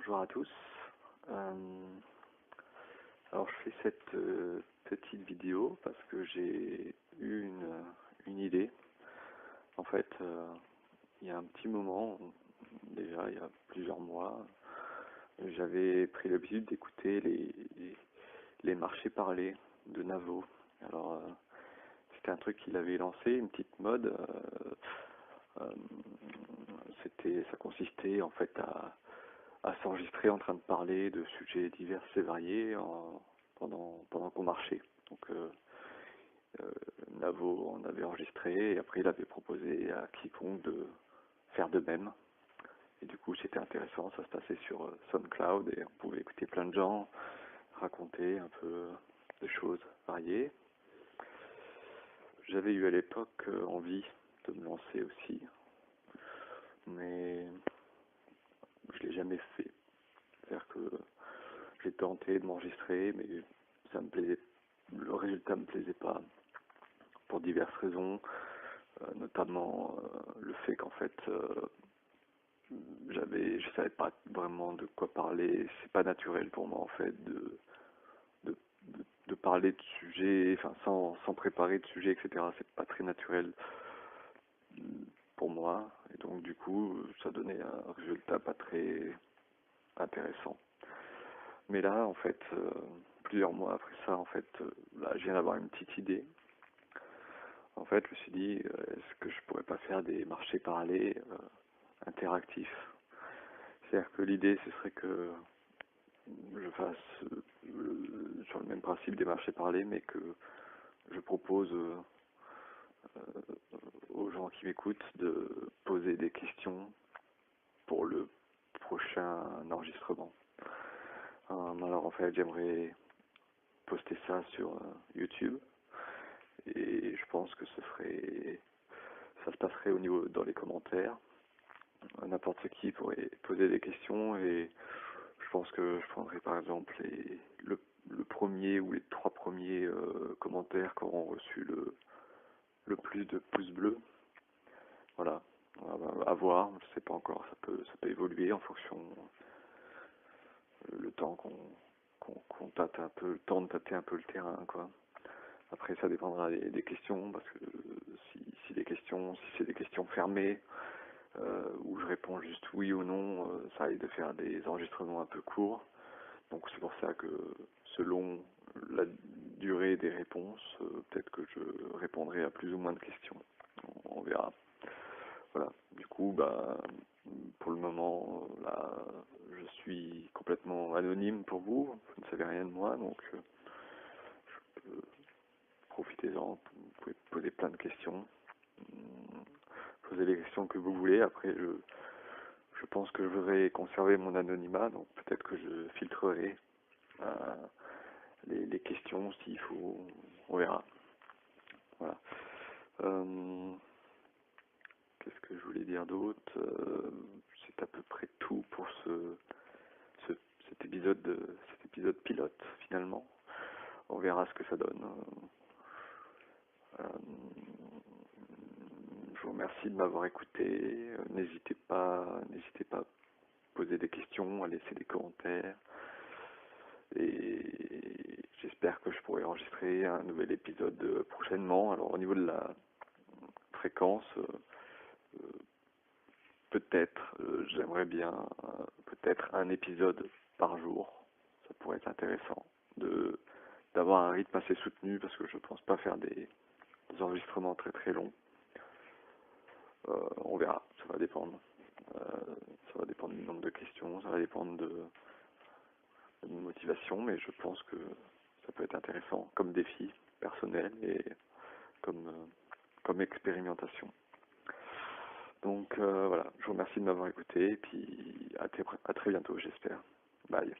Bonjour à tous. Euh, alors je fais cette petite vidéo parce que j'ai eu une idée. En fait, il y a un petit moment, déjà il y a plusieurs mois, j'avais pris l'habitude d'écouter les marchés parlés de Navo. Alors c'était un truc qu'il avait lancé, une petite mode. Ça consistait en fait à s'enregistrer en train de parler de sujets divers et variés pendant qu'on marchait. Donc euh, Navo en avait enregistré et après il avait proposé à quiconque de faire de même. Et du coup c'était intéressant, ça se passait sur SoundCloud et on pouvait écouter plein de gens raconter un peu de choses variées. J'avais eu à l'époque envie de me lancer aussi, mais je l'ai jamais fait. C'est-à-dire que j'ai tenté de m'enregistrer, mais ça me plaisait, le résultat me plaisait pas pour diverses raisons, notamment le fait qu'en fait je savais pas vraiment de quoi parler. C'est pas naturel pour moi en fait de, de parler de sujets, enfin sans préparer de sujets, etc. C'est pas très naturel pour moi, et donc du coup ça donnait un résultat pas très intéressant. Mais là, en fait, plusieurs mois après ça, en fait, là, je viens d'avoir une petite idée. En fait, je me suis dit, est-ce que je pourrais pas faire des marchés parallèles interactifs? C'est-à-dire que l'idée, ce serait que je fasse sur le même principe des marchés parallèles, mais que je propose aux gens qui m'écoutent de poser des questions pour le prochain enregistrement. Alors en fait, j'aimerais poster ça sur YouTube. Et je pense que ça se passerait au niveau dans les commentaires. N'importe qui pourrait poser des questions et je pense que je prendrai par exemple le premier ou les trois premiers commentaires qui auront reçu le plus de pouces bleus. Voilà, à voir, je sais pas encore, ça peut évoluer en fonction le temps qu'on tâte un peu, le temps de tâter un peu le terrain, quoi. Après, ça dépendra des questions, parce que si c'est des questions fermées, où je réponds juste oui ou non, ça risque de faire des enregistrements un peu courts. Donc c'est pour ça que selon la durée des réponses, peut-être que je répondrai à plus ou moins de questions. On verra. Voilà. Du coup, bah, pour le moment, là, je suis complètement anonyme pour vous. Vous ne savez rien de moi, donc profitez-en. Vous pouvez poser plein de questions. Posez les questions que vous voulez. Après, je pense que je voudrais conserver mon anonymat, donc peut-être que je filtrerai les questions s'il faut. On verra. Voilà. Qu'est-ce que je voulais dire d'autre? C'est à peu près tout pour cet épisode pilote finalement. On verra ce que ça donne. Je vous remercie de m'avoir écouté. N'hésitez pas à poser des questions, à laisser des commentaires. Et j'espère que je pourrai enregistrer un nouvel épisode prochainement. Alors au niveau de la fréquence, peut-être, j'aimerais bien peut-être un épisode par jour. Ça pourrait être intéressant d'avoir un rythme assez soutenu parce que je ne pense pas faire des enregistrements très très longs. On verra, ça va dépendre. Ça va dépendre du nombre de questions, ça va dépendre de ma motivation, mais je pense que ça peut être intéressant comme défi personnel et comme expérimentation. Donc voilà, je vous remercie de m'avoir écouté et puis à très bientôt, j'espère. Bye.